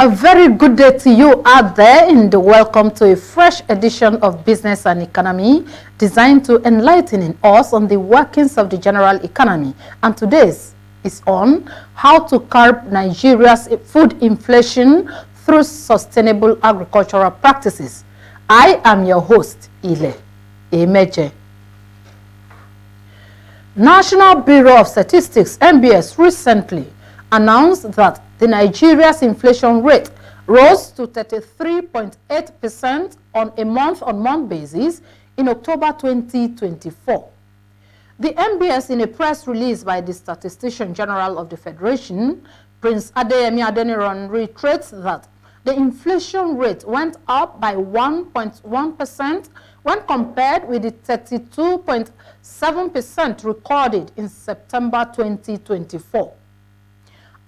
A very good day to you out there, and welcome to a fresh edition of Business and Economy, designed to enlighten us on the workings of the general economy. And today's is on how to curb Nigeria's food inflation through sustainable agricultural practices. I am your host, Ile Emeje. National Bureau of Statistics, NBS, recently announced that the Nigeria's inflation rate rose to 33.8% on a month-on-month basis in October 2024. The NBS, in a press release by the Statistician General of the Federation, Prince Adeyemi Adeniran, reiterates that the inflation rate went up by 1.1% when compared with the 32.7% recorded in September 2024.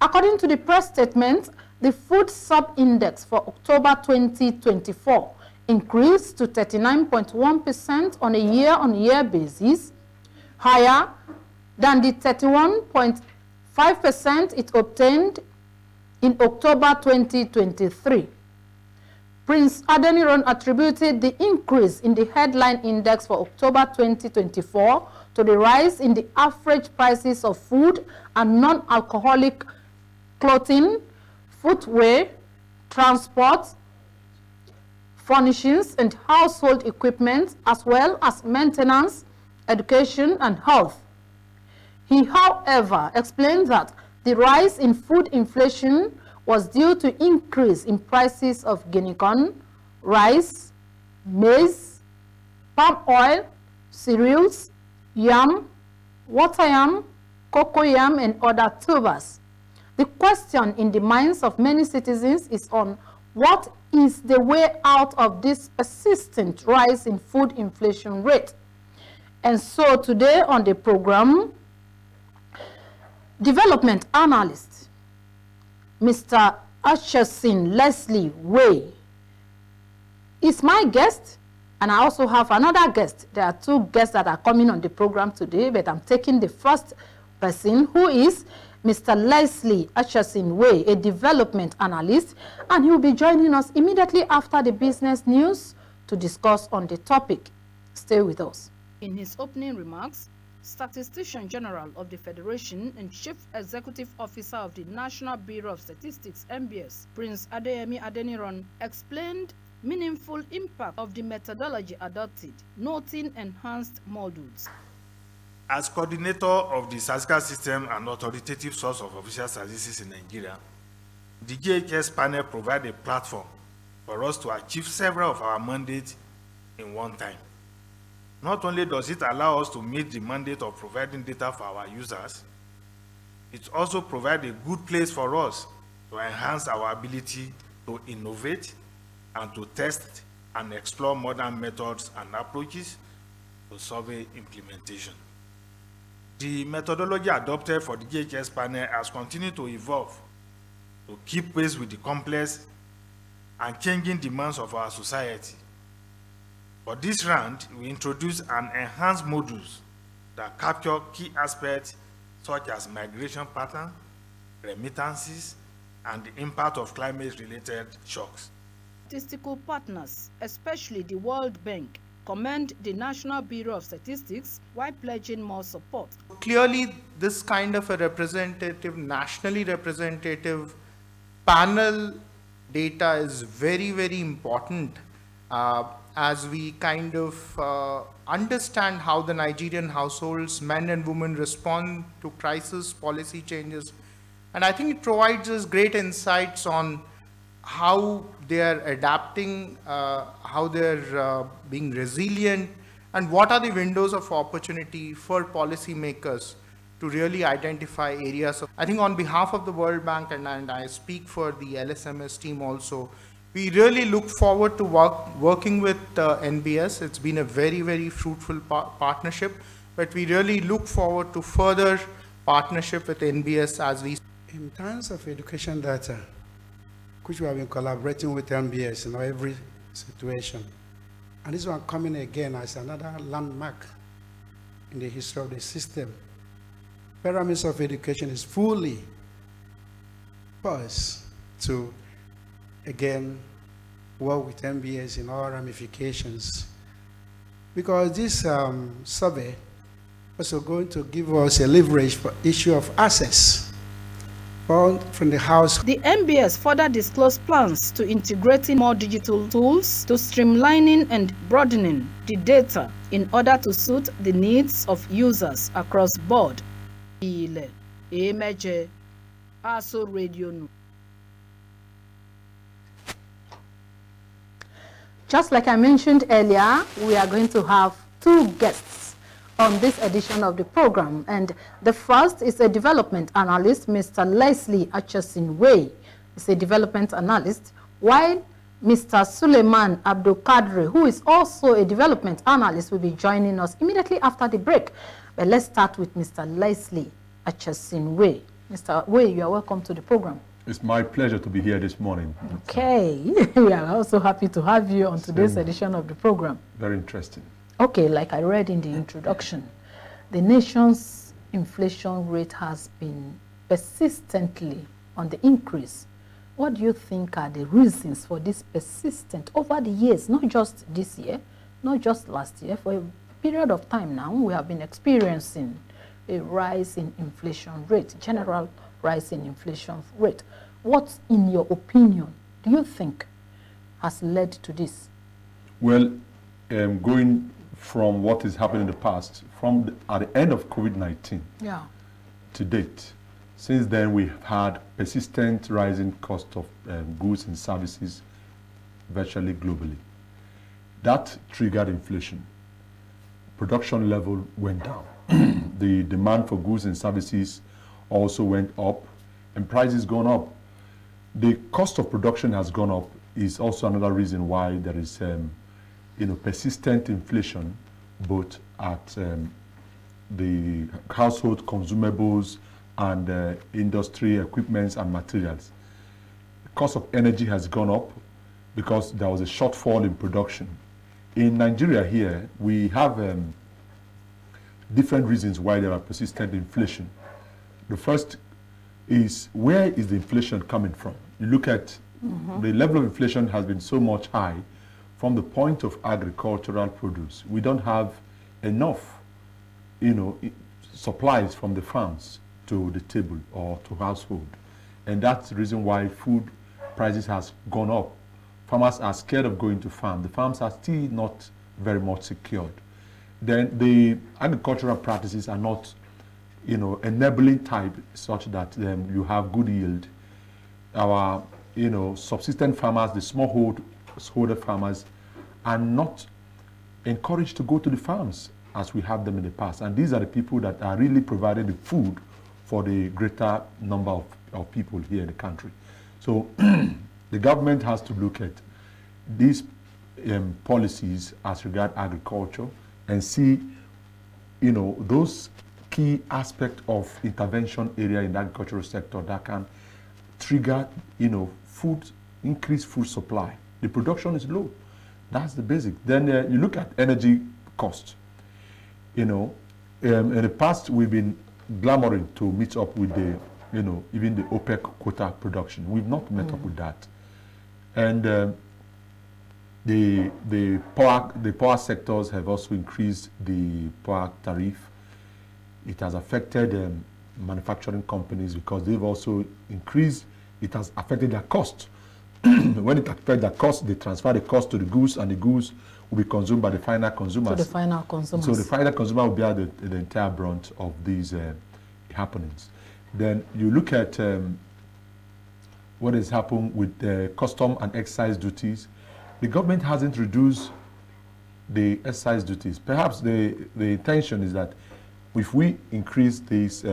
According to the press statement, the food sub-index for October 2024 increased to 39.1% on a year-on-year basis, higher than the 31.5% it obtained in October 2023. Prince Adeniran attributed the increase in the headline index for October 2024 to the rise in the average prices of food and non-alcoholic clothing, footwear, transport, furnishings, and household equipment, as well as maintenance, education, and health. He, however, explained that the rise in food inflation was due to increase in prices of guinea corn, rice, maize, palm oil, cereals, yam, water yam, cocoa yam, and other tubers. The question in the minds of many citizens is on what is the way out of this persistent rise in food inflation rate. And so today on the program, development analyst Mr. Achesin Leslie Way is my guest, and I also have another guest. There are two guests that are coming on the program today, but I'm taking the first person, who is Mr. Leslie Achesin Way, a development analyst, and he will be joining us immediately after the business news to discuss on the topic. Stay with us. In his opening remarks, Statistician General of the Federation and Chief Executive Officer of the National Bureau of Statistics, NBS, Prince Adeyemi Adeniran, explained meaningful impact of the methodology adopted, noting enhanced modules. As coordinator of the statistical system and authoritative source of official statistics in Nigeria, the GHS panel provides a platform for us to achieve several of our mandates in one time. Not only does it allow us to meet the mandate of providing data for our users, it also provides a good place for us to enhance our ability to innovate and to test and explore modern methods and approaches to survey implementation. The methodology adopted for the GHS panel has continued to evolve to keep pace with the complex and changing demands of our society. For this round, we introduced an enhanced modules that capture key aspects such as migration pattern, remittances, and the impact of climate-related shocks. Statistical partners, especially the World Bank, commend the National Bureau of Statistics while pledging more support. Clearly, this kind of a representative, nationally representative panel data is very, very important as we kind of understand how the Nigerian households, men and women, respond to crisis, policy changes. And I think it provides us great insights on how they are adapting, how they're being resilient, and what are the windows of opportunity for policymakers to really identify areas. I think on behalf of the World Bank, and I speak for the LSMS team also, we really look forward to working with NBS. It's been a very, very fruitful partnership, but we really look forward to further partnership with NBS as we... In terms of education data, which we have been collaborating with NBS in every situation, and this one coming again as another landmark in the history of the system. Pyramids of education is fully poised to again, work with MBS in all ramifications. Because this survey also going to give us a leverage for issue of access from the House. The MBS further disclosed plans to integrating more digital tools to streamlining and broadening the data in order to suit the needs of users across board. ASO Radio. Just like I mentioned earlier, we are going to have two guests on this edition of the program. And the first is a development analyst, Mr. Leslie Achesin-Way. He's a development analyst, while Mr. Suleiman Abdul Kadri, who is also a development analyst, will be joining us immediately after the break. But let's start with Mr. Leslie Achesin-Way. Mr. Way, you are welcome to the program. It's my pleasure to be here this morning. Okay. We are also happy to have you on today's edition of the program. Very interesting. Okay, like I read in the introduction, the nation's inflation rate has been persistently on the increase. What do you think are the reasons for this persistent over the years, not just this year, not just last year, for a period of time now, we have been experiencing a rise in inflation rate, general rise in inflation rate. What, in your opinion, do you think has led to this? Well, going from what is happening in the past, at the end of COVID-19 to date, since then we've had persistent rising cost of goods and services virtually globally. That triggered inflation. Production level went down. The demand for goods and services also went up, and prices gone up. The cost of production has gone up is also another reason why there is persistent inflation, both at the household consumables and industry equipments and materials. The cost of energy has gone up because there was a shortfall in production. In Nigeria here, we have different reasons why there are persistent inflation. The first is, where is the inflation coming from? You look at the level of inflation has been so much high from the point of agricultural produce. We don't have enough, supplies from the farms to the table or to household. And that's the reason why food prices has gone up. Farmers are scared of going to farm. The farms are still not very much secured. Then the agricultural practices are not, enabling type such that you have good yield. Our, subsistence farmers, the smallholder farmers, are not encouraged to go to the farms as we have them in the past. And these are the people that are really providing the food for the greater number of people here in the country. So the government has to look at these policies as regard agriculture and see, those key aspects of intervention area in the agricultural sector that can trigger, increased food supply. The production is low. That's the basic. Then you look at energy cost. In the past we've been clamoring to meet up with the, even the OPEC quota production. We've not met up with that. And the power sectors have also increased the power tariff. It has affected manufacturing companies because they've also increased. It has affected their cost. When it affects their cost, they transfer the cost to the goods, and the goods will be consumed by the final consumers. To the final consumers. So the final consumer will bear the entire brunt of these happenings. Then you look at what has happened with the custom and excise duties. The government hasn't reduced the excise duties. Perhaps the intention is that if we increase these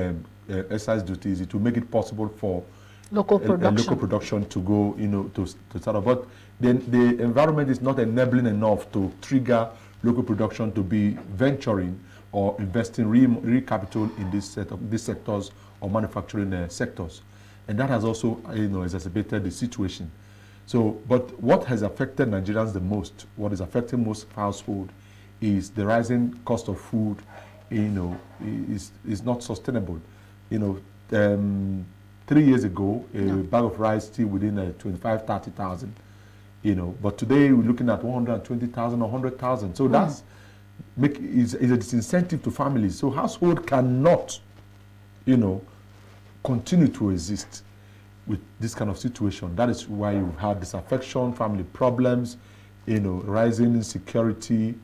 excise duties, it will make it possible for local production to go, to start off. But then the environment is not enabling enough to trigger local production to be venturing or investing real capital in these sectors or manufacturing sectors. And that has also, exacerbated the situation. So, but what has affected Nigerians the most, what is affecting most households, is the rising cost of food, is not sustainable. 3 years ago, a bag of rice still within 25,000-30,000, you know. But today we're looking at 120,000 or 100,000. So that's is a disincentive to families. So household cannot, you know, continue to exist with this kind of situation. That is why you've had disaffection, family problems, you know, rising insecurity,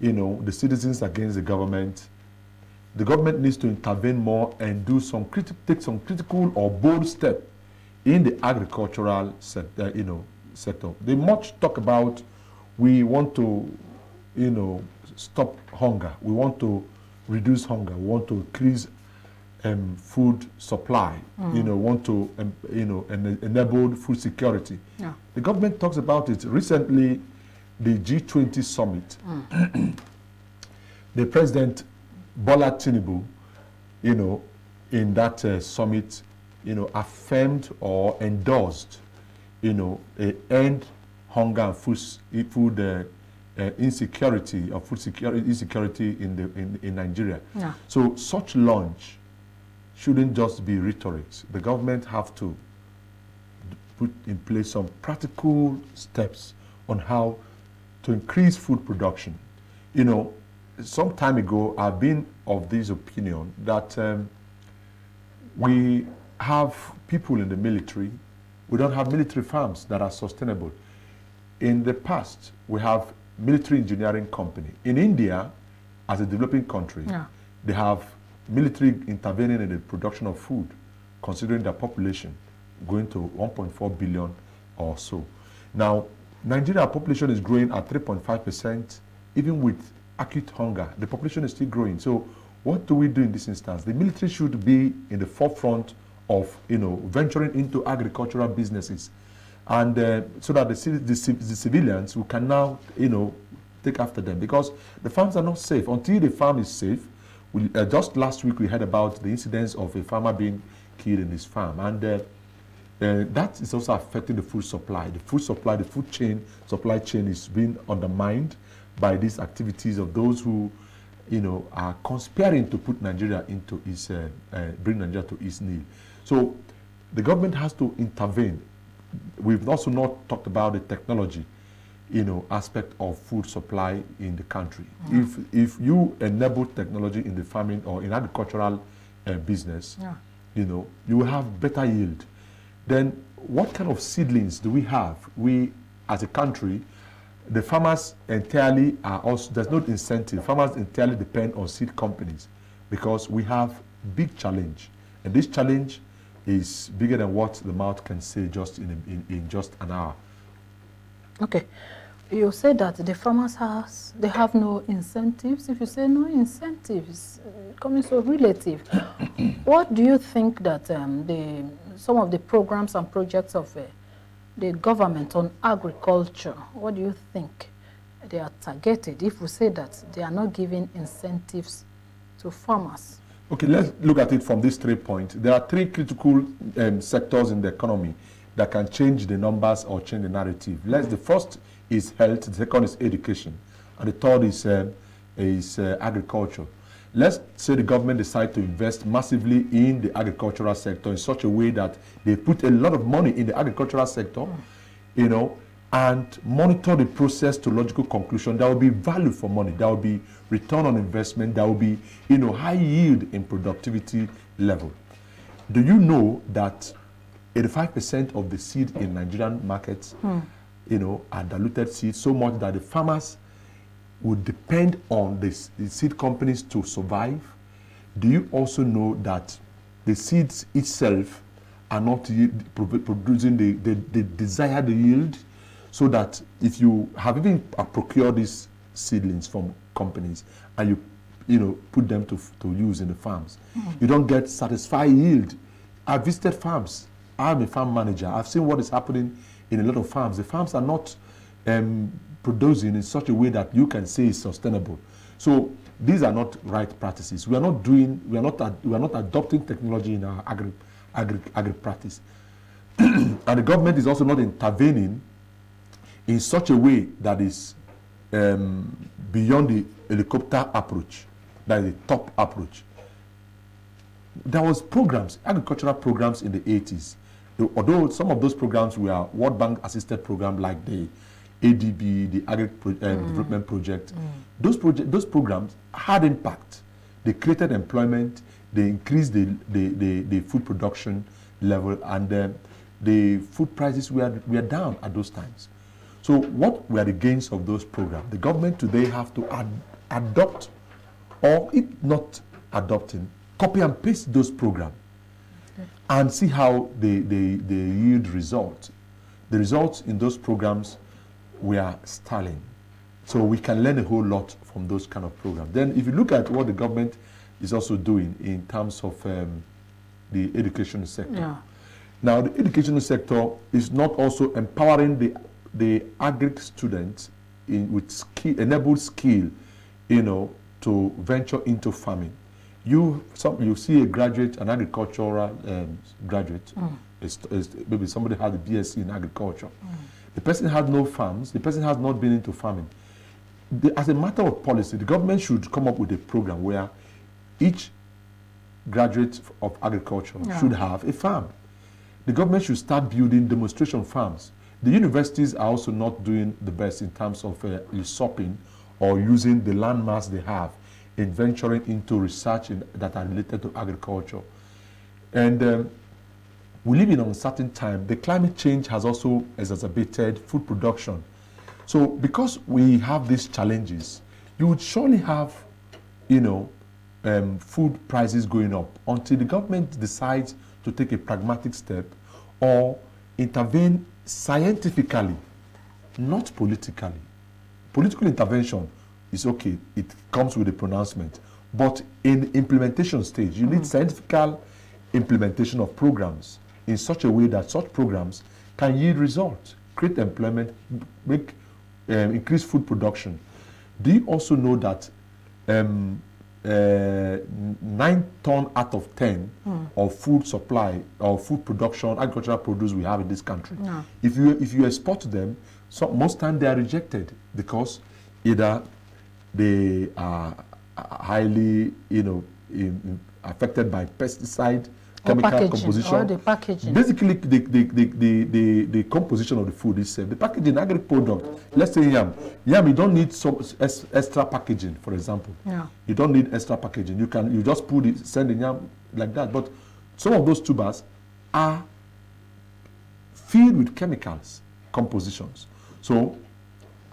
you know, the citizens against the government. The government needs to intervene more and do some take some critical or bold step in the agricultural sector, you know, sector. They much talk about we want to, you know, stop hunger. We want to reduce hunger. We want to increase food supply. You know, want to you know, enable food security. Yeah. The government talks about it recently. The G20 summit. The president Bola Tinubu, you know, in that summit, you know, affirmed or endorsed, you know, end hunger and food insecurity or food insecurity in Nigeria. Yeah. So such launch shouldn't just be rhetoric. The government have to put in place some practical steps on how to increase food production. You know, some time ago, I've been of this opinion that we have people in the military. We don't have military farms that are sustainable. In the past, we have military engineering company. In India, as a developing country, they have military intervening in the production of food, considering their population going to 1.4 billion or so. Now, Nigeria population is growing at 3.5%, even with acute hunger. The population is still growing. So what do we do in this instance? The military should be in the forefront of, you know, venturing into agricultural businesses, and so that the civilians who can now, you know, take after them, because the farms are not safe. Until the farm is safe, just last week we heard about the incidents of a farmer being killed in his farm, and that is also affecting the food supply. The food supply, the food chain, supply chain is being undermined by these activities of those who, you know, are conspiring to put Nigeria into its, bring Nigeria to its knee. So the government has to intervene. We've also not talked about the technology, you know, aspect of food supply in the country. If you enable technology in the farming or in agricultural business, you know, you will have better yield. Then what kind of seedlings do we have? We, as a country, the farmers entirely are also, there's no incentive. Farmers entirely depend on seed companies because we have big challenge. And this challenge is bigger than what the mouth can say just in just an hour. Okay. You say that the farmers they have no incentives. If you say no incentives, coming so relative, what do you think that some of the programs and projects of the government on agriculture, what do you think they are targeted if we say that they are not giving incentives to farmers? Okay, let's look at it from these 3 points. There are 3 critical sectors in the economy that can change the numbers or change the narrative. The first is health, the second is education, and the third is agriculture. Let's say the government decide to invest massively in the agricultural sector in such a way that they put a lot of money in the agricultural sector, you know, and monitor the process to logical conclusion. There will be value for money. There will be return on investment. There will be, you know, high yield in productivity level. Do you know that 85% of the seed in Nigerian markets, you know, are diluted seeds, so much that the farmers would depend on the seed companies to survive? Do you also know that the seeds itself are not producing the desired yield? So that if you have even procured these seedlings from companies and you know, put them to use in the farms, you don't get satisfied yield. I've visited farms. I'm a farm manager. I've seen what is happening in a lot of farms. The farms are not producing in such a way that you can say is sustainable. So these are not right practices. We are not adopting technology in our agri practice. And the government is also not intervening in such a way that is beyond the helicopter approach, that is the top approach. there was programs, agricultural programs in the 80s. Although some of those programs were World Bank assisted programs like the ADB, the Agri Development Project. Those programs had impact. They created employment, they increased the food production level, and the food prices were down at those times. So what were the gains of those programs? The government today have to adopt, or if not adopting, copy and paste those programs and see how they yield results. The results in those programs were sterling. So we can learn a whole lot from those kind of programs. Then if you look at what the government is also doing in terms of the education sector. Yeah. Now the educational sector is not also empowering the agri students with skill, enabled skill, you know, to venture into farming. You see a graduate, an agricultural graduate, maybe somebody had a BSc in agriculture. The person had no farms, the person has not been into farming. As a matter of policy, the government should come up with a program where each graduate of agriculture should have a farm. The government should start building demonstration farms. The universities are also not doing the best in terms of usurping or using the land mass they have in venturing into research that are related to agriculture. And we live in an uncertain time. The climate change has also exacerbated food production. So because we have these challenges, you would surely have, you know, food prices going up until the government decides to take a pragmatic step or intervene scientifically, not politically. Political intervention is okay, it comes with a pronouncement, but in implementation stage, you need scientific implementation of programs in such a way that such programs can yield results, create employment, make increase food production. Do you also know that 9 tons out of 10 of food supply or food production, agricultural produce we have in this country? No. If you export them, most time they are rejected because either they are highly, you know, affected by pesticide, chemical composition, or the packaging. Basically, the composition of the food itself. The packaging, agri product. Let's say yam. Yam, you don't need some extra packaging, for example. Yeah. You don't need extra packaging. You just put it, send the yam like that. But some of those tubers are filled with chemicals, compositions. So,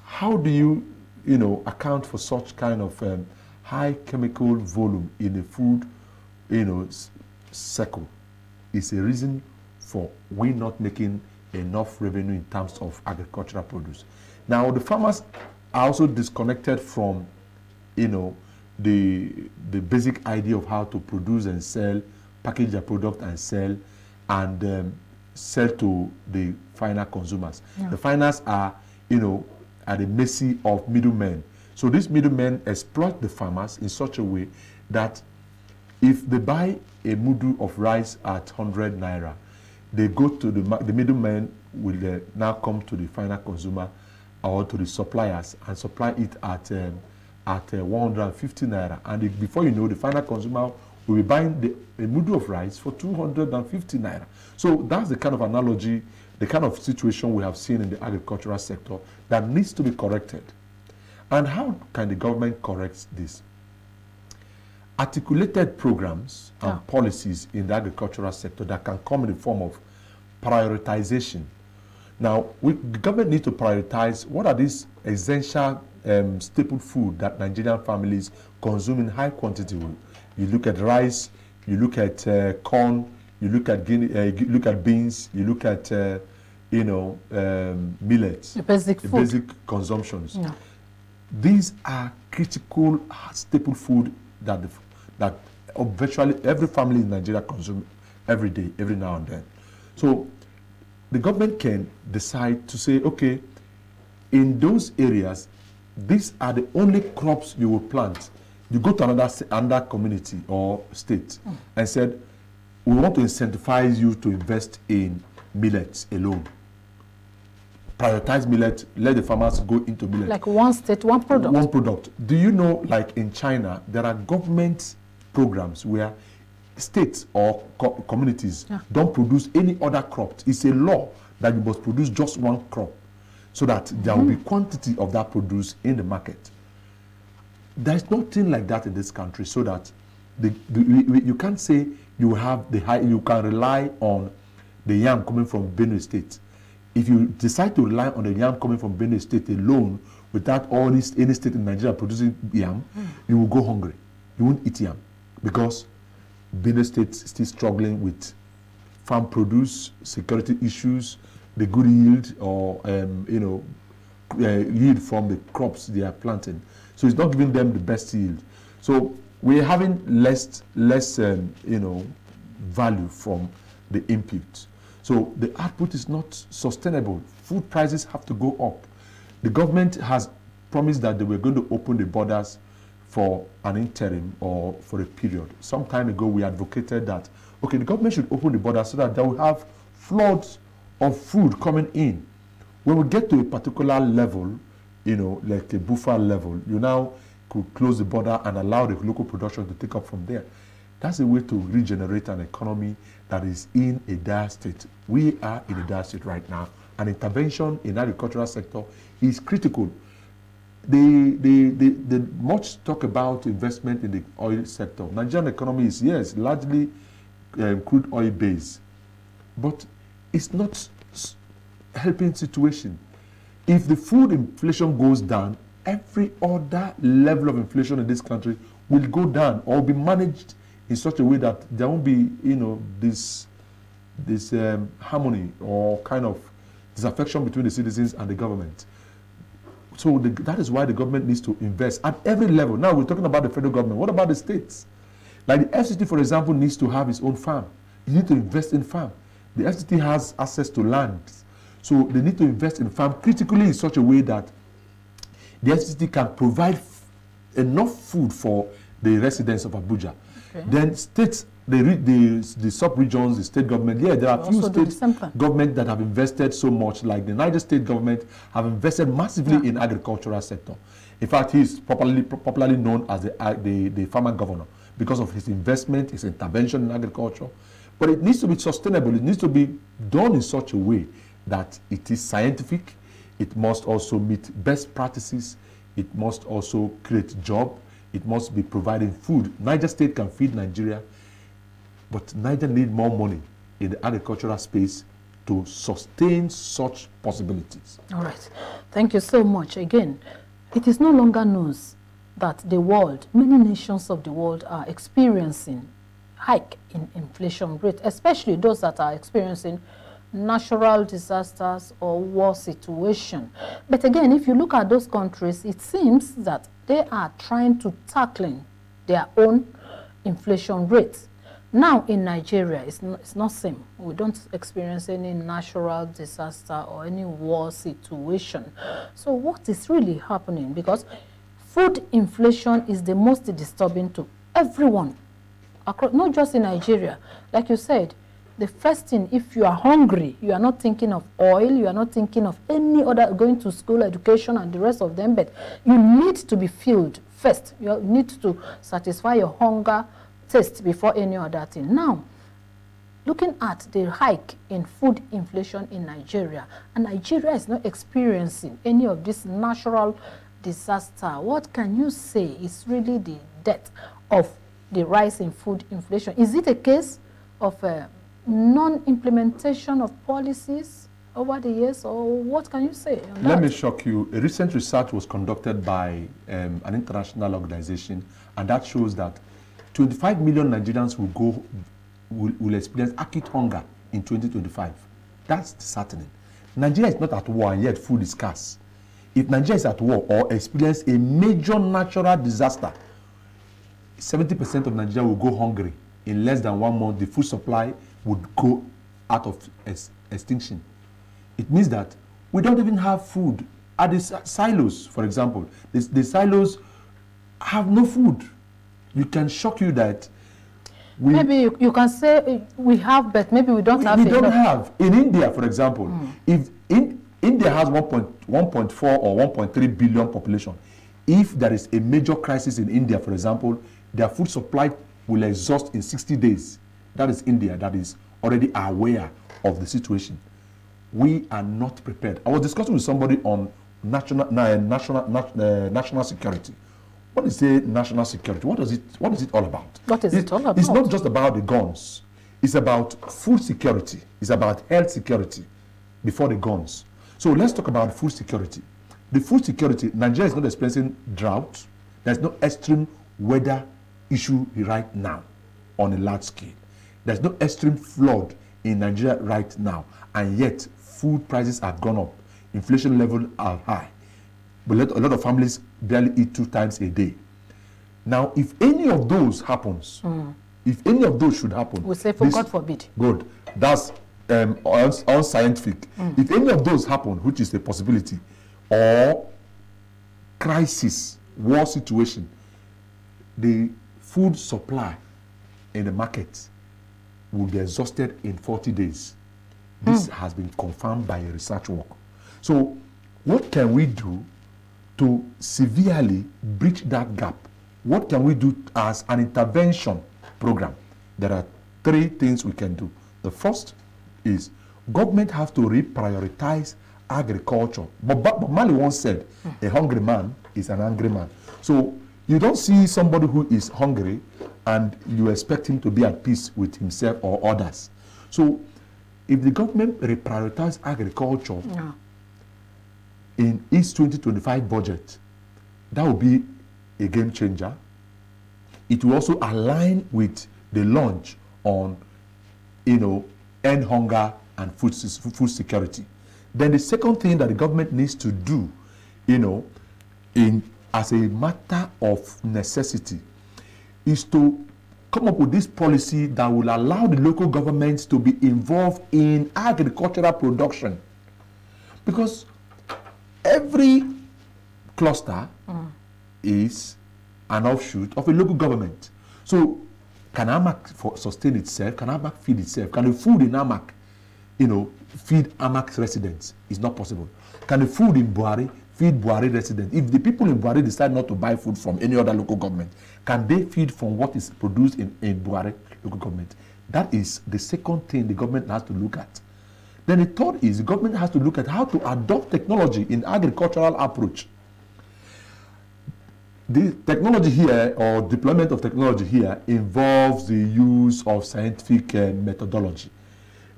how do you account for such kind of high chemical volume in the food, cycle? Is a reason for we not making enough revenue in terms of agricultural produce. Now the farmers are also disconnected from, the basic idea of how to produce and sell, package their product and sell to the final consumers. Yeah. The finals are, at the mercy of middlemen. So these middlemen exploit the farmers in such a way that if they buy a mudu of rice at 100 naira, they go to the middleman will now come to the final consumer or to the suppliers and supply it at 150 naira. And before you know, the final consumer will be buying a mudu of rice for 250 naira. So that's the kind of analogy, the kind of situation we have seen in the agricultural sector that needs to be corrected. And how can the government correct this? Articulated programs and policies in the agricultural sector that can come in the form of prioritization. Now, the government needs to prioritize what are these essential staple food that Nigerian families consume in high quantity. You look at rice, you look at corn, you look at beans, you look at millets, the basic consumptions. Yeah. These are critical staple food that virtually every family in Nigeria consumes every day, every now and then. So the government can decide to say, okay, in those areas, these are the only crops you will plant. You go to another community or state and said, we want to incentivize you to invest in millets alone. Prioritize millet, let the farmers go into millet. Like one state, one product. One product. Do you know, like in China, there are government programs where states or communities don't produce any other crops, it's a law that you must produce just one crop so that there will be quantity of that produce in the market. There's nothing like that in this country, so that you can't say you have you can rely on the yam coming from Benue State. If you decide to rely on the yam coming from Benue State alone, without any state in Nigeria producing yam, you will go hungry. You won't eat yam, because Benue State is still struggling with farm produce, security issues, the good yield or yield from the crops they are planting. So it's not giving them the best yield. So we're having less value from the input. So the output is not sustainable. Food prices have to go up. The government has promised that they were going to open the borders for an interim or for a period. Some time ago, we advocated that, okay, the government should open the borders so that they will have floods of food coming in. When we get to a particular level, like a buffer level, you now could close the border and allow the local production to take up from there. That's a way to regenerate an economy that is in a dire state. We are in a dire state right now. An intervention in the agricultural sector is critical. The much talk about investment in the oil sector. Nigerian economy is, yes, largely crude oil based, but it's not helping situation. If the food inflation goes down, every other level of inflation in this country will go down or be managed in such a way that there won't be, this harmony or kind of disaffection between the citizens and the government. So that is why the government needs to invest at every level. Now we're talking about the federal government. What about the states? Like the FCT, for example, needs to have its own farm. You need to invest in farm. The FCT has access to land. So they need to invest in farm critically in such a way that the FCT can provide enough food for the residents of Abuja. Okay. Then states, the sub-regions, the state government, there are a few state governments that have invested so much, like the Niger State government have invested massively in agricultural sector. In fact, he is popularly known as the farmer governor because of his investment, his intervention in agriculture. But it needs to be sustainable. It needs to be done in such a way that it is scientific. It must also meet best practices. It must also create jobs. It must be providing food. Niger State can feed Nigeria, but Niger needs more money in the agricultural space to sustain such possibilities. All right. Thank you so much. Again, it is no longer news that the world, many nations of the world are experiencing hike in inflation rate, especially those that are experiencing natural disasters or war situation. But again, if you look at those countries, it seems that they are trying to tackle their own inflation rates. Now in Nigeria, it's not same. We don't experience any natural disaster or any war situation. So what is really happening? Because food inflation is the most disturbing to everyone, across, not just in Nigeria. Like you said, the first thing, if you are hungry, you are not thinking of oil, you are not thinking of any other, going to school, education, and the rest of them, but you need to be filled first. You need to satisfy your hunger taste before any other thing. Now, looking at the hike in food inflation in Nigeria, and Nigeria is not experiencing any of this natural disaster, what can you say is really the depth of the rise in food inflation? Is it a case of non-implementation of policies over the years, or what can you say on that? Let me shock you. A recent research was conducted by an international organization, and that shows that 25 million Nigerians will experience acute hunger in 2025. That's disheartening. Nigeria is not at war, and yet food is scarce. If Nigeria is at war or experience a major natural disaster, 70% of Nigeria will go hungry. In less than 1 month, the food supply would go out of extinction. It means that we don't even have food. At the silos, for example, the silos have no food. You can shock you that maybe you can say we have, but maybe we don't have. We don't have. In India, for example, if India has 1.4 or 1.3 billion population, if there is a major crisis in India, for example, their food supply will exhaust in 60 days. That is India, that is already aware of the situation. We are not prepared. I was discussing with somebody on national security. What is national security? What is it all about? What is it all about? It's not just about the guns. It's about food security. It's about health security before the guns. So let's talk about food security. The food security, Nigeria is not experiencing drought. There's no extreme weather issue right now on a large scale. There's no extreme flood in Nigeria right now. And yet, food prices have gone up. Inflation levels are high. But a lot of families barely eat 2 times a day. Now, if any of those happens, if any of those should happen, we say, for God forbid. Good. That's unscientific. If any of those happen, which is a possibility, or crisis, war situation, the food supply in the market will be exhausted in 40 days. This has been confirmed by a research work. So what can we do to severely bridge that gap? What can we do as an intervention program? There are 3 things we can do. The first is government has to reprioritize agriculture. But Mali once said, a hungry man is an angry man. So you don't see somebody who is hungry and you expect him to be at peace with himself or others. So if the government reprioritize agriculture in its 2025 budget, that will be a game changer. It will also align with the launch on, end hunger and food security. Then the second thing that the government needs to do, as a matter of necessity, is to come up with this policy that will allow the local governments to be involved in agricultural production. Because every cluster is an offshoot of a local government. So can AMAC sustain itself? Can AMAC feed itself? Can the food in AMAC, feed AMAC's residents? It's not possible. Can the food in Buhari feed Buhari residents? If the people in Buhari decide not to buy food from any other local government, can they feed from what is produced in Buhari local government? That is the second thing the government has to look at. Then the third is the government has to look at how to adopt technology in agricultural approach. The technology here, or deployment of technology here, involves the use of scientific methodology.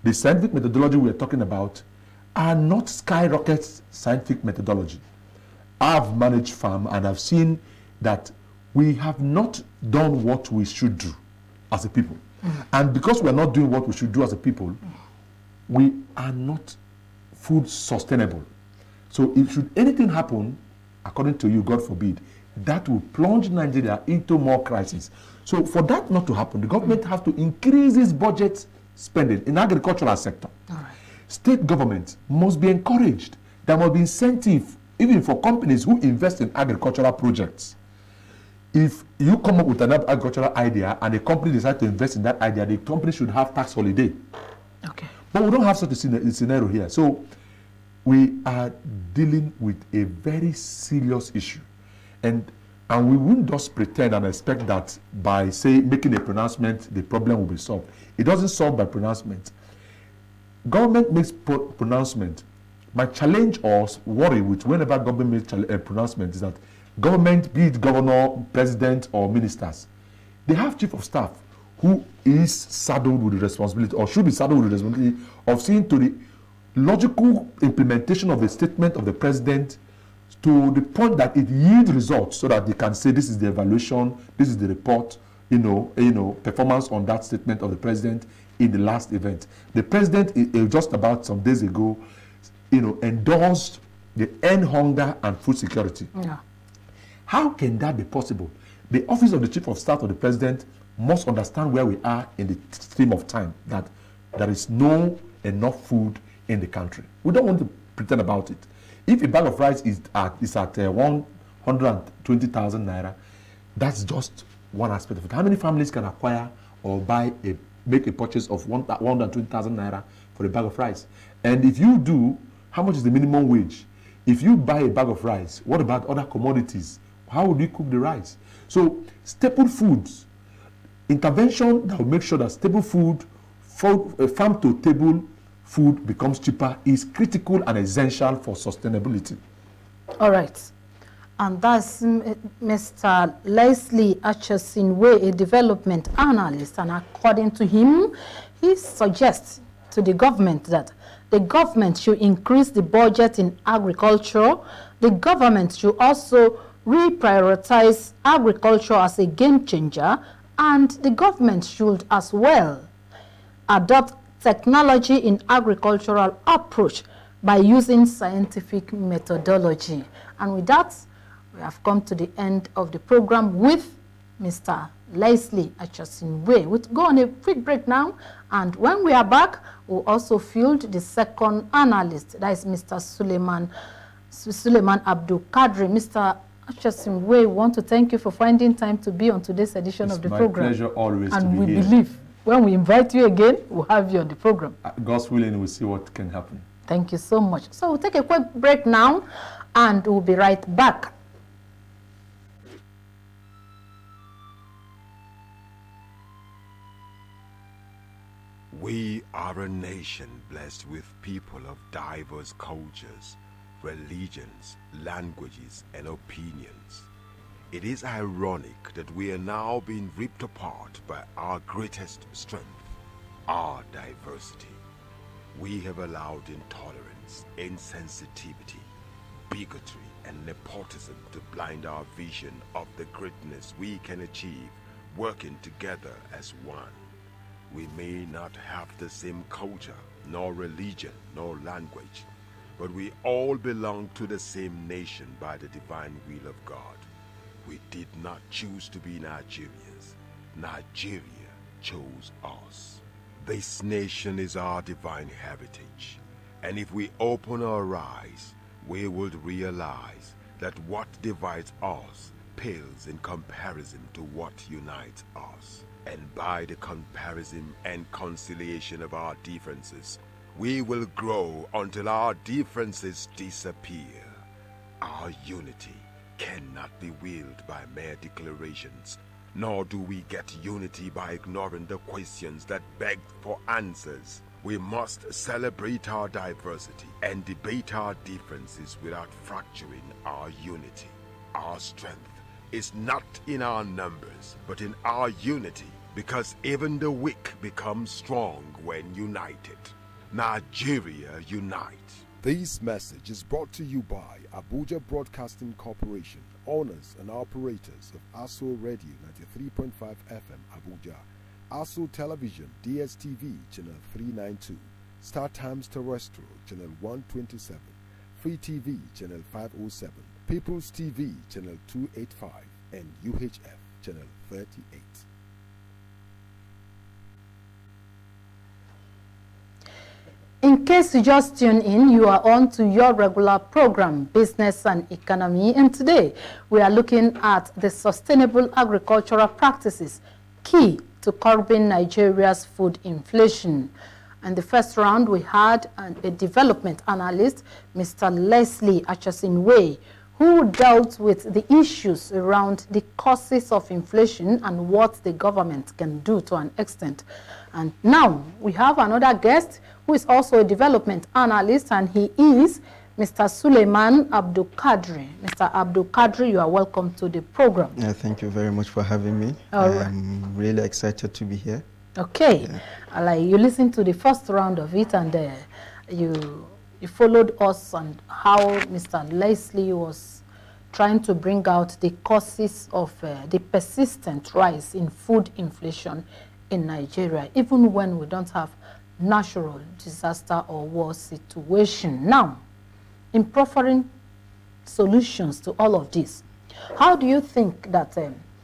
The scientific methodology we're talking about are not skyrocket scientific methodology. I've managed farm and I've seen that we have not done what we should do as a people. And because we're not doing what we should do as a people, we are not food sustainable. So if should anything happen, according to you, God forbid, that will plunge Nigeria into more crisis. So for that not to happen, the government has to increase its budget spending in the agricultural sector. All right. State governments must be encouraged. There must be incentive even for companies who invest in agricultural projects. If you come up with an agricultural idea and a company decides to invest in that idea, the company should have tax holiday. Okay. But we don't have such a scenario here. So we are dealing with a very serious issue. And we wouldn't just pretend and expect that by, say, making a pronouncement, the problem will be solved. It doesn't solve by pronouncement. Government makes pronouncement. My challenge or worry with whenever government makes a pronouncement is that government, be it governor, president, or ministers, they have chief of staff who is saddled with the responsibility, or should be saddled with the responsibility, of seeing to the logical implementation of the statement of the president to the point that it yields results, so that they can say this is the evaluation, this is the report, performance on that statement of the president in the last event. The president, just about some days ago, endorsed the end hunger and food security. Yeah. How can that be possible? The office of the chief of staff of the president must understand where we are in the stream of time, that there is no enough food in the country. We don't want to pretend about it. If a bag of rice is at 120,000 naira, that's just one aspect of it. How many families can acquire or make a purchase of 120,000 naira for a bag of rice? And if you do, how much is the minimum wage? If you buy a bag of rice, what about other commodities? How would you cook the rice? So staple foods, intervention that will make sure that stable food, farm-to-table food becomes cheaper is critical and essential for sustainability. All right. And that's Mr. Leslie Acheson-Way, a development analyst. And according to him, he suggests to the government that the government should increase the budget in agriculture. The government should also reprioritize agriculture as a game changer. And the government should as well adopt technology in agricultural approach by using scientific methodology. And with that, we have come to the end of the program with Mr. Leslie Acheson-Way. We'll go on a quick break now, and when we are back, we'll also field the second analyst, that is Mr. Suleiman Abdul Kadri. Mr. Acheson-Way, we want to thank you for finding time to be on today's edition of the program. It's my pleasure always to be here. And we believe when we invite you again, we'll have you on the program. God's willing, we'll see what can happen. Thank you so much. So we'll take a quick break now, and we'll be right back. We are a nation blessed with people of diverse cultures, religions, languages, and opinions. It is ironic that we are now being ripped apart by our greatest strength, our diversity. We have allowed intolerance, insensitivity, bigotry, and nepotism to blind our vision of the greatness we can achieve working together as one. We may not have the same culture, nor religion, nor language, but we all belong to the same nation by the divine will of God. We did not choose to be Nigerians. Nigeria chose us. This nation is our divine heritage, and if we open our eyes, we would realize that what divides us pales in comparison to what unites us. And by the comparison and conciliation of our differences, we will grow until our differences disappear. Our unity cannot be willed by mere declarations, nor do we get unity by ignoring the questions that beg for answers. We must celebrate our diversity and debate our differences without fracturing our unity. Our strength is not in our numbers, but in our unity, because even the weak become strong when united. Nigeria unite. This message is brought to you by Abuja Broadcasting Corporation, owners and operators of ASO Radio 93.5 FM Abuja, ASO Television DSTV Channel 392, Star Times Terrestrial Channel 127, Free TV Channel 507, People's TV Channel 285, and UHF Channel 38. In case you just tuned in, you are on to your regular program, Business and Economy, and today we are looking at the sustainable agricultural practices key to curbing Nigeria's food inflation. In the first round, we had a development analyst, Mr. Leslie Acheson-Way, who dealt with the issues around the causes of inflation and what the government can do to an extent. And now we have another guest who is also a development analyst, and he is Mr. Suleiman Abdul Kadri. Mr. Abdul Kadri, you are welcome to the program. Yeah, thank you very much for having me. I'm really excited to be here. Okay. Yeah. You listened to the first round of it, and you followed us on how Mr. Leslie was trying to bring out the causes of the persistent rise in food inflation in Nigeria, even when we don't have natural disaster or war situation. Now, in proffering solutions to all of this, how do you think that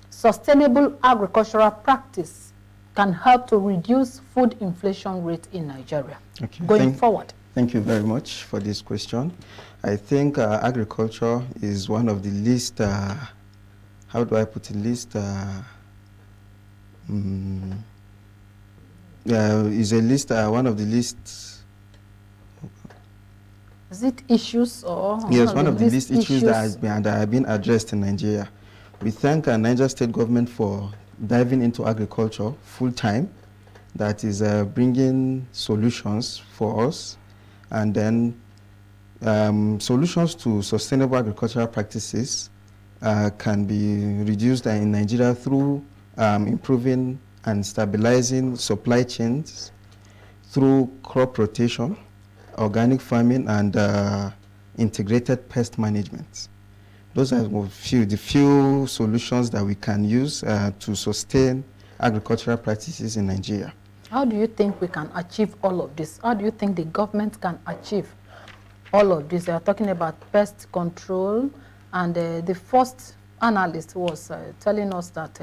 sustainable agricultural practice can help to reduce food inflation rate in Nigeria going forward? Thank you very much for this question. I think agriculture is one of the least, how do I put it, one of the least. Is it issues or? Yes, one of the least issues that have been addressed in Nigeria. We thank Niger State government for diving into agriculture full time, that is bringing solutions for us, and then solutions to sustainable agricultural practices can be reduced in Nigeria through improving and stabilizing supply chains, through crop rotation, organic farming, and integrated pest management. Those are the few solutions that we can use to sustain agricultural practices in Nigeria. How do you think we can achieve all of this? How do you think the government can achieve all of this? They are talking about pest control, and the first analyst was telling us that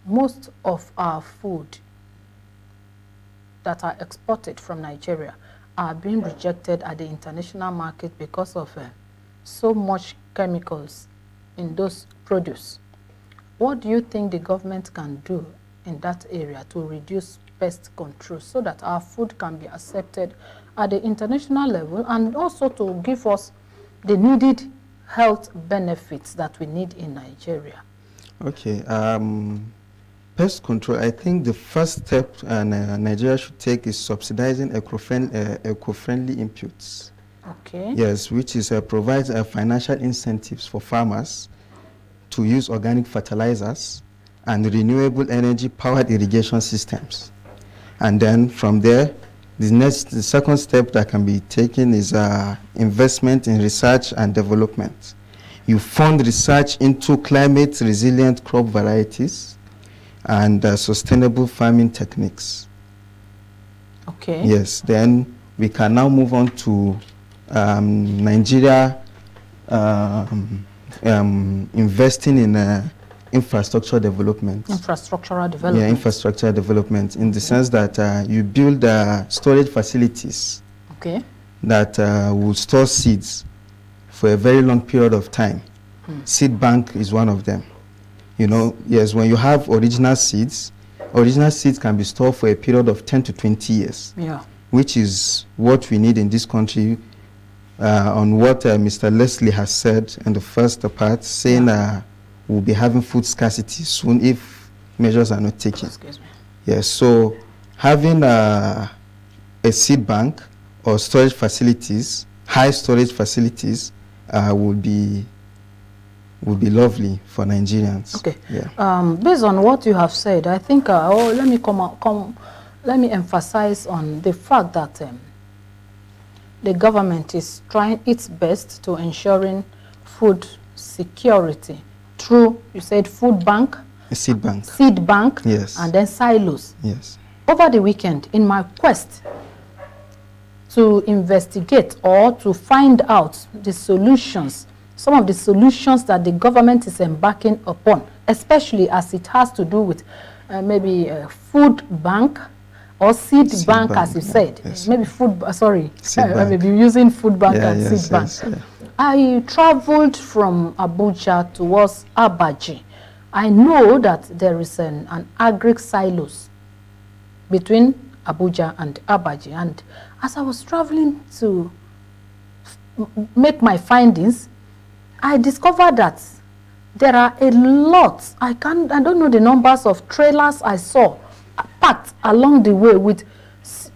most of our food that are exported from Nigeria are being rejected at the international market because of so much chemicals in those produce. What do you think the government can do in that area to reduce pest control so that our food can be accepted at the international level, and also to give us the needed health benefits that we need in Nigeria? Okay. Pest control, I think the first step Nigeria should take is subsidizing eco-friendly inputs. Okay. Yes, which is provides financial incentives for farmers to use organic fertilizers and renewable energy-powered irrigation systems. And then from there, the second step that can be taken is investment in research and development. You fund research into climate-resilient crop varieties and sustainable farming techniques. Okay. Yes, then we can now move on to Nigeria investing in infrastructure development. Infrastructural development. Yeah, infrastructure development in the sense that you build storage facilities. Okay. That will store seeds for a very long period of time. Seed bank is one of them. You know, yes, when you have original seeds can be stored for a period of 10 to 20 years. Yeah. Which is what we need in this country, on what Mr. Leslie has said in the first part, saying we'll be having food scarcity soon if measures are not taken. Excuse me. Yes, so having a seed bank or storage facilities, high storage facilities, would be lovely for Nigerians. Okay. Yeah. Based on what you have said, I think let me emphasize on the fact that the government is trying its best to ensuring food security through, you said, food bank, a seed bank, yes, and then silos. Yes. Over the weekend, in my quest to investigate or to find out the solutions, some of the solutions that the government is embarking upon, especially as it has to do with maybe a food bank or seed bank, as you said. Yes. Maybe food, maybe using food bank and seed bank. Yes, yeah. I traveled from Abuja towards Abaji. I know that there is an agric silos between Abuja and Abaji. And as I was traveling to make my findings, I discovered that there are a lot, I don't know the numbers of trailers I saw packed along the way with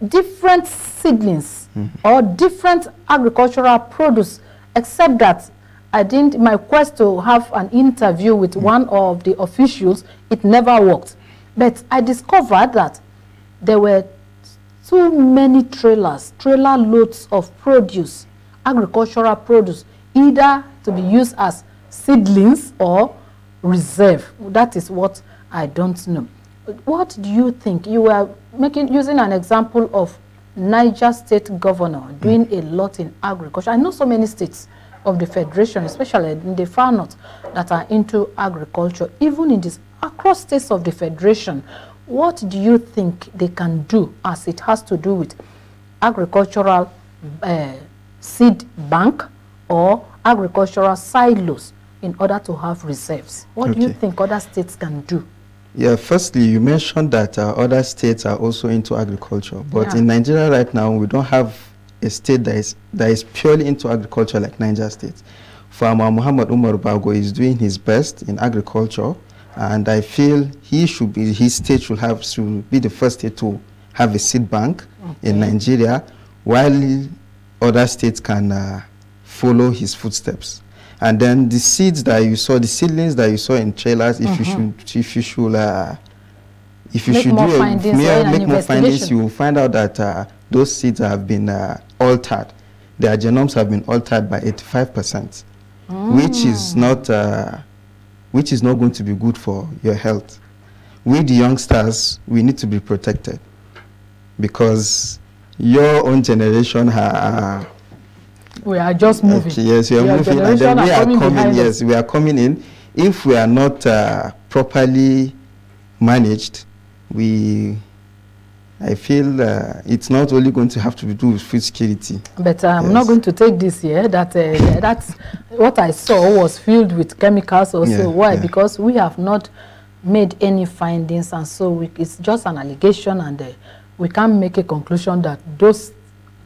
different seedlings or different agricultural produce, except that my quest to have an interview with one of the officials, it never worked. But I discovered that there were too many trailer loads of produce, agricultural produce, either to be used as seedlings or reserve. That is what I don't know. What do you think? You were using an example of Niger State governor doing a lot in agriculture. I know so many states of the federation, especially in the far north, that are into agriculture. Even in this across states of the federation, what do you think they can do as it has to do with agricultural seed bank or agricultural silos in order to have reserves? What do you think other states can do? Yeah, firstly, you mentioned that other states are also into agriculture, but in Nigeria right now, we don't have a state that is purely into agriculture like Niger State. Farmer Muhammad Umar Bago is doing his best in agriculture, And I feel his state should be the first state to have a seed bank in Nigeria, while other states can follow his footsteps. And then the seeds that you saw, the seedlings that you saw in trailers, if you should make more findings, you will find out that those seeds have been altered. Their genomes have been altered by 85%, which is not going to be good for your health. We, the youngsters, we need to be protected, because your own generation we are just moving. Yes, we are moving, and then we are coming. Yes, we are coming in. If we are not properly managed, I feel it's not only going to have to do with food security. But I'm not going to take this here. That's what I saw was filled with chemicals also. Yeah, why? Yeah. Because we have not made any findings, and so it's just an allegation, and we can't make a conclusion that those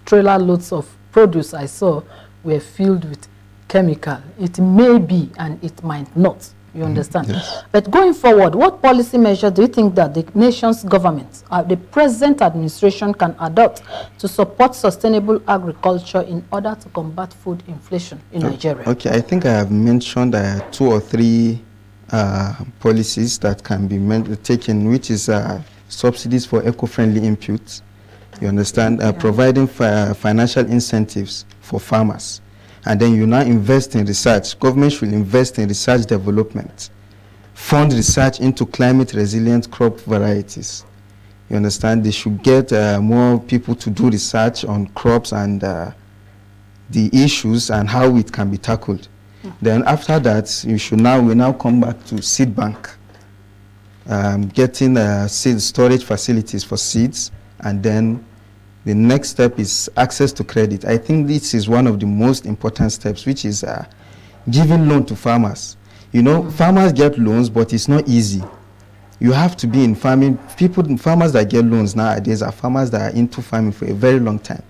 trailer loads of produce I saw were filled with chemical. It may be, and it might not. You understand? Yes. But going forward, what policy measures do you think that the nation's government, the present administration, can adopt to support sustainable agriculture in order to combat food inflation in Nigeria? Okay, I think I have mentioned 2 or 3 policies that can be taken, which is subsidies for eco-friendly inputs. You understand? Providing financial incentives for farmers. And then you now invest in research. Government should invest in research development. Fund research into climate-resilient crop varieties. You understand? They should get more people to do research on crops and the issues and how it can be tackled. Then after that, we now come back to seed bank. Getting seed storage facilities for seeds, and then the next step is access to credit. I think this is one of the most important steps, which is giving loan to farmers. You know, farmers get loans, but it's not easy. You have to be in farming. Farmers that get loans nowadays are farmers that are into farming for a very long time.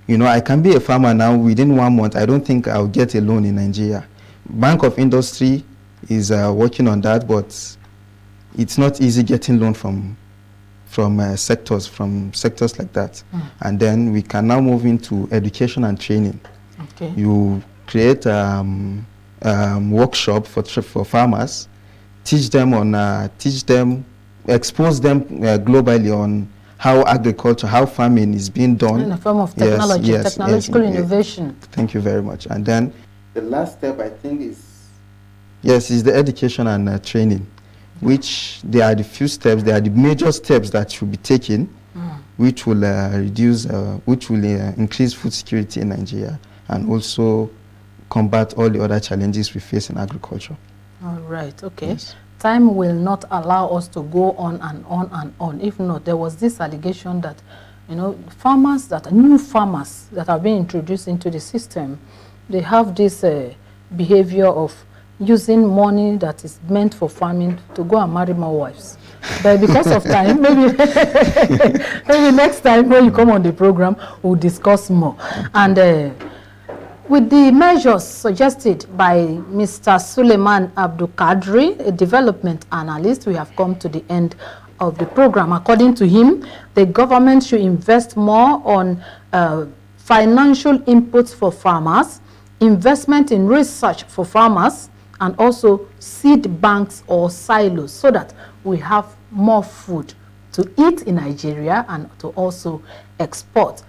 You know, I can be a farmer now, within 1 month, I don't think I'll get a loan in Nigeria. Bank of Industry is working on that, but it's not easy getting loan from sectors like that. And then we can now move into education and training. Okay. You create workshop for farmers, expose them globally on how agriculture, how farming is being done. In a form of technology, technological innovation. Thank you very much. And then the last step, I think, is the education and training, which they are the few steps, they are the major steps that should be taken, which will increase food security in Nigeria and also combat all the other challenges we face in agriculture. All right, okay. Yes. Time will not allow us to go on and on and on. If not, there was this allegation that, you know, new farmers that are being introduced into the system, they have this behavior of using money that is meant for farming to go and marry more wives. But because of time, maybe next time when you come on the program, we'll discuss more. And with the measures suggested by Mr. Suleiman Abdul Kadri, a development analyst, we have come to the end of the program. According to him, the government should invest more on financial inputs for farmers, investment in research for farmers, and also seed banks or silos, so that we have more food to eat in Nigeria and to also export.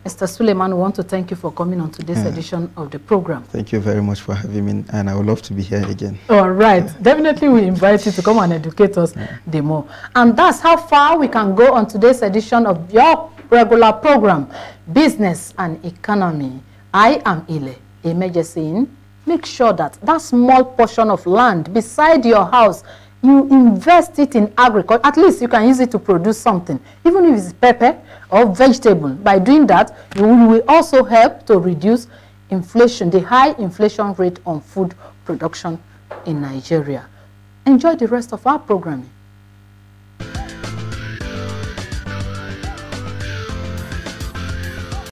Mr. Suleiman, we want to thank you for coming on today's edition of the program. Thank you very much for having me, and I would love to be here again. All right. Definitely we invite you to come and educate us the more. And that's how far we can go on today's edition of your regular program, Business and Economy. I am Ile Emejesin. Make sure that that small portion of land beside your house, you invest it in agriculture. At least you can use it to produce something, even if it's pepper or vegetable. By doing that, you will also help to reduce inflation, the high inflation rate on food production in Nigeria. Enjoy the rest of our programming.